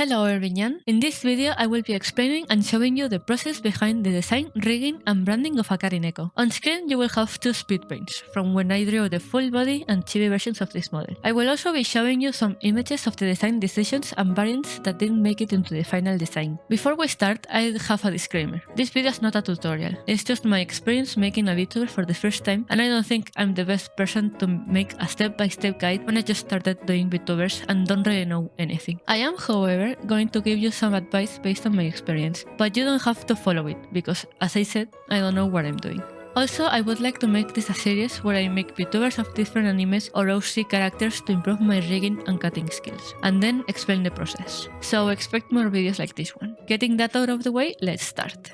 Hello everyone! In this video I will be explaining and showing you the process behind the design, rigging and branding of Akari Neko. On screen you will have two speed paints, from when I drew the full body and chibi versions of this model. I will also be showing you some images of the design decisions and variants that didn't make it into the final design. Before we start, I have a disclaimer. This video is not a tutorial, it's just my experience making a Vtuber for the first time, and I don't think I'm the best person to make a step-by-step guide when I just started doing Vtubers and don't really know anything. I am, however, going to give you some advice based on my experience, but you don't have to follow it, because as I said, I don't know what I'm doing. Also, I would like to make this a series where I make Vtubers of different animes or OC characters to improve my rigging and cutting skills, and then explain the process. So expect more videos like this one. Getting that out of the way, let's start.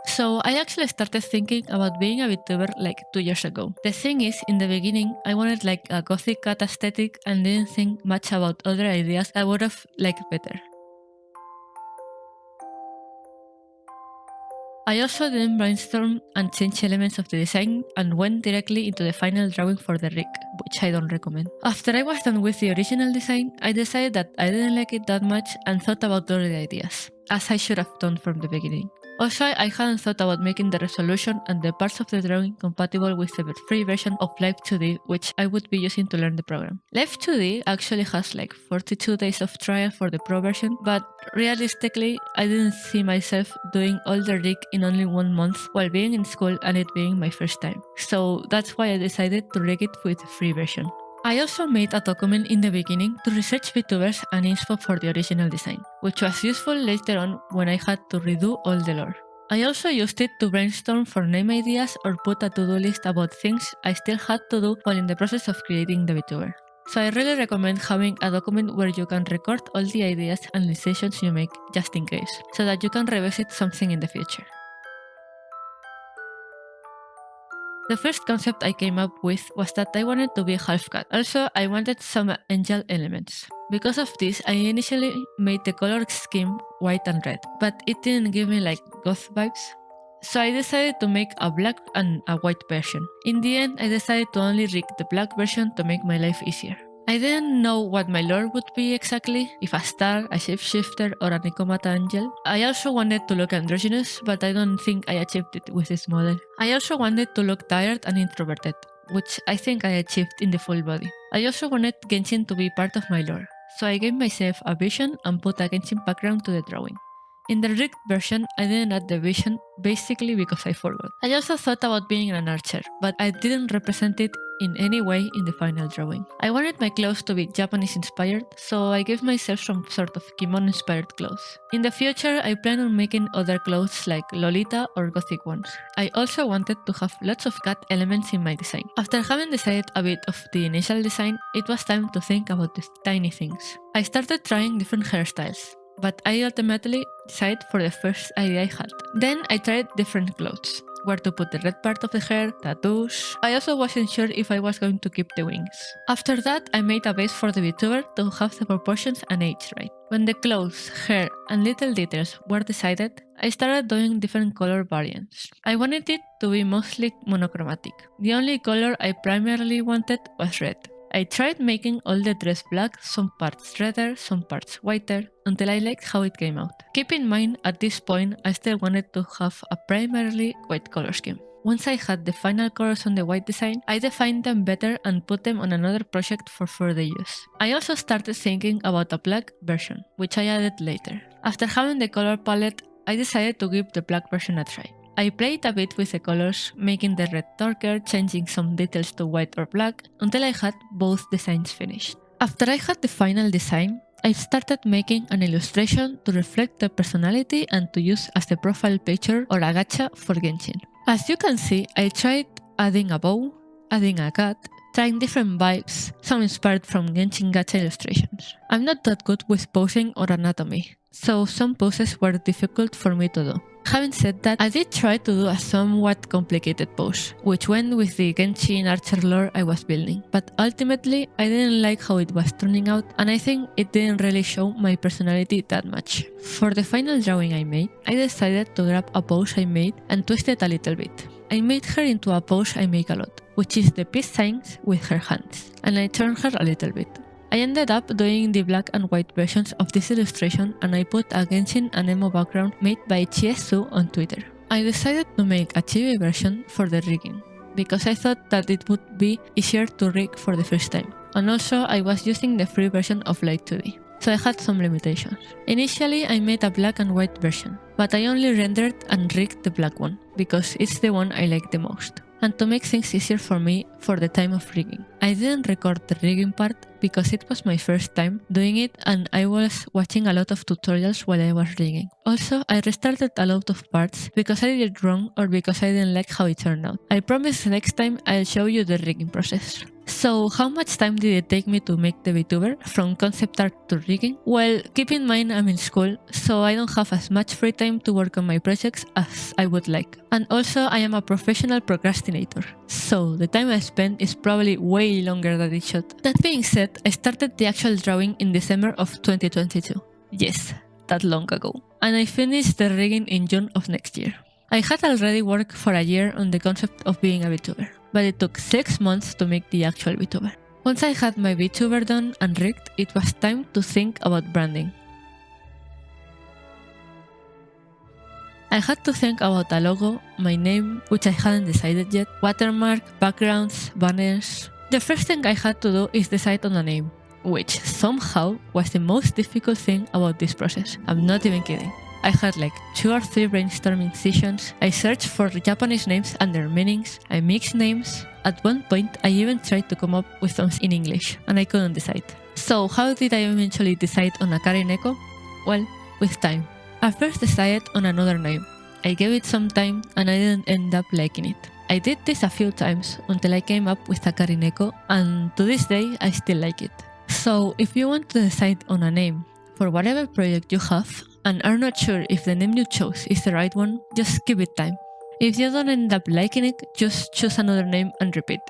So I actually started thinking about being a Vtuber like 2 years ago. The thing is, in the beginning, I wanted like a gothic cat aesthetic and didn't think much about other ideas I would have liked better. I also didn't brainstorm and change elements of the design and went directly into the final drawing for the rig, which I don't recommend. After I was done with the original design, I decided that I didn't like it that much and thought about other ideas, as I should have done from the beginning. Also, I hadn't thought about making the resolution and the parts of the drawing compatible with the free version of Live 2D, which I would be using to learn the program. Live 2D actually has like 42 days of trial for the pro version, but realistically, I didn't see myself doing all the rig in only 1 month while being in school and it being my first time. So that's why I decided to rig it with the free version. I also made a document in the beginning to research Vtubers and inspo for the original design, which was useful later on when I had to redo all the lore. I also used it to brainstorm for name ideas or put a to-do list about things I still had to do while in the process of creating the Vtuber. So I really recommend having a document where you can record all the ideas and decisions you make just in case, so that you can revisit something in the future. The first concept I came up with was that I wanted to be half cat. Also, I wanted some angel elements. Because of this, I initially made the color scheme white and red, but it didn't give me like goth vibes. So I decided to make a black and a white version. In the end, I decided to only rig the black version to make my life easier. I didn't know what my lore would be exactly, if a star, a shapeshifter, or a Nekomata angel. I also wanted to look androgynous, but I don't think I achieved it with this model. I also wanted to look tired and introverted, which I think I achieved in the full body. I also wanted Genshin to be part of my lore, so I gave myself a vision and put a Genshin background to the drawing. In the rigged version, I didn't add the vision, basically because I forgot. I also thought about being an archer, but I didn't represent it in any way in the final drawing. I wanted my clothes to be Japanese inspired, so I gave myself some sort of kimono inspired clothes. In the future, I plan on making other clothes like Lolita or gothic ones. I also wanted to have lots of cat elements in my design. After having decided a bit of the initial design, it was time to think about the tiny things. I started trying different hairstyles, but I ultimately decided for the first idea I had. Then I tried different clothes, where to put the red part of the hair, tattoos. I also wasn't sure if I was going to keep the wings. After that, I made a base for the Vtuber to have the proportions and age right. When the clothes, hair, and little details were decided, I started doing different color variants. I wanted it to be mostly monochromatic. The only color I primarily wanted was red. I tried making all the dress black, some parts redder, some parts whiter, until I liked how it came out. Keep in mind, at this point, I still wanted to have a primarily white color scheme. Once I had the final colors on the white design, I defined them better and put them on another project for further use. I also started thinking about a black version, which I added later. After having the color palette, I decided to give the black version a try. I played a bit with the colors, making the red darker, changing some details to white or black, until I had both designs finished. After I had the final design, I started making an illustration to reflect the personality and to use as the profile picture or a gacha for Genshin. As you can see, I tried adding a bow, adding a cat, trying different vibes, some inspired from Genshin gacha illustrations. I'm not that good with posing or anatomy, so some poses were difficult for me to do. Having said that, I did try to do a somewhat complicated pose, which went with the Genshin archer lore I was building, but ultimately I didn't like how it was turning out and I think it didn't really show my personality that much. For the final drawing I made, I decided to grab a pose I made and twist it a little bit. I made her into a pose I make a lot. which is the peace signs with her hands, and I turned her a little bit. I ended up doing the black and white versions of this illustration, and I put a Genshin and emo background made by Chiesu on Twitter. I decided to make a chibi version for the rigging, because I thought that it would be easier to rig for the first time, and also I was using the free version of Light 2D, so I had some limitations. Initially I made a black and white version, but I only rendered and rigged the black one, because it's the one I like the most, and to make things easier for me for the time of rigging. I didn't record the rigging part because it was my first time doing it and I was watching a lot of tutorials while I was rigging. Also, I restarted a lot of parts because I did it wrong or because I didn't like how it turned out. I promise next time I'll show you the rigging process. So how much time did it take me to make the Vtuber from concept art to rigging? Well, keep in mind I'm in school, so I don't have as much free time to work on my projects as I would like. And also I am a professional procrastinator, so the time I spend is probably way longer than it should. That being said, I started the actual drawing in December of 2022. Yes, that long ago. And I finished the rigging in June of next year. I had already worked for a year on the concept of being a Vtuber, but it took 6 months to make the actual Vtuber. Once I had my Vtuber done and rigged, it was time to think about branding. I had to think about a logo, my name, which I hadn't decided yet, watermark, backgrounds, banners. The first thing I had to do is decide on a name, which somehow was the most difficult thing about this process. I'm not even kidding. I had like 2 or 3 brainstorming sessions. I searched for Japanese names and their meanings. I mixed names. At one point, I even tried to come up with some in English, and I couldn't decide. So how did I eventually decide on Akari Neko? Well, with time. I first decided on another name. I gave it some time and I didn't end up liking it. I did this a few times until I came up with Akari Neko, and to this day I still like it. So if you want to decide on a name for whatever project you have and are not sure if the name you chose is the right one, just give it time. If you don't end up liking it, just choose another name and repeat.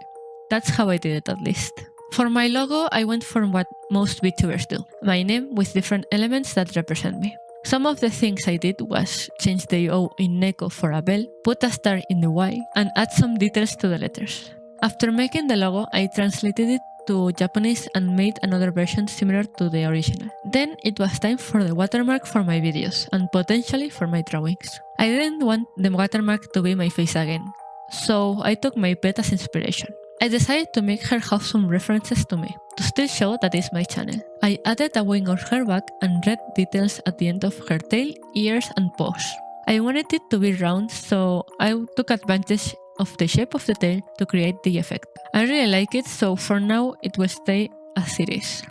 That's how I did it at least. For my logo, I went for what most VTubers do, my name with different elements that represent me. Some of the things I did was change the O in Neko for a bell, put a star in the Y, and add some details to the letters. After making the logo, I translated it to Japanese and made another version similar to the original. Then it was time for the watermark for my videos, and potentially for my drawings. I didn't want the watermark to be my face again, so I took my pet as inspiration. I decided to make her have some references to me, to still show that it's my channel. I added a wing on her back and red details at the end of her tail, ears and paws. I wanted it to be round, so I took advantage of the shape of the tail to create the effect. I really like it, so for now it will stay as it is.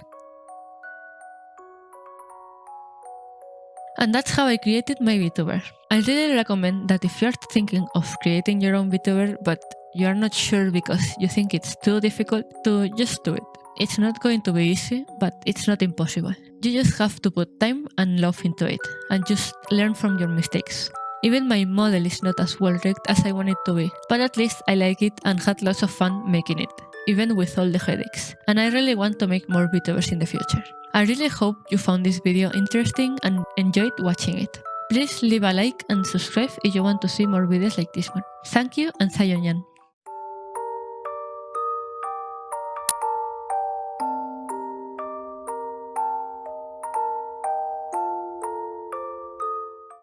And that's how I created my VTuber. I really recommend that if you're thinking of creating your own VTuber but you are not sure because you think it's too difficult, to just do it. It's not going to be easy, but it's not impossible. You just have to put time and love into it, and just learn from your mistakes. Even my model is not as well rigged as I want it to be, but at least I like it and had lots of fun making it, even with all the headaches. And I really want to make more VTubers in the future. I really hope you found this video interesting and enjoyed watching it. Please leave a like and subscribe if you want to see more videos like this one. Thank you and sayonara.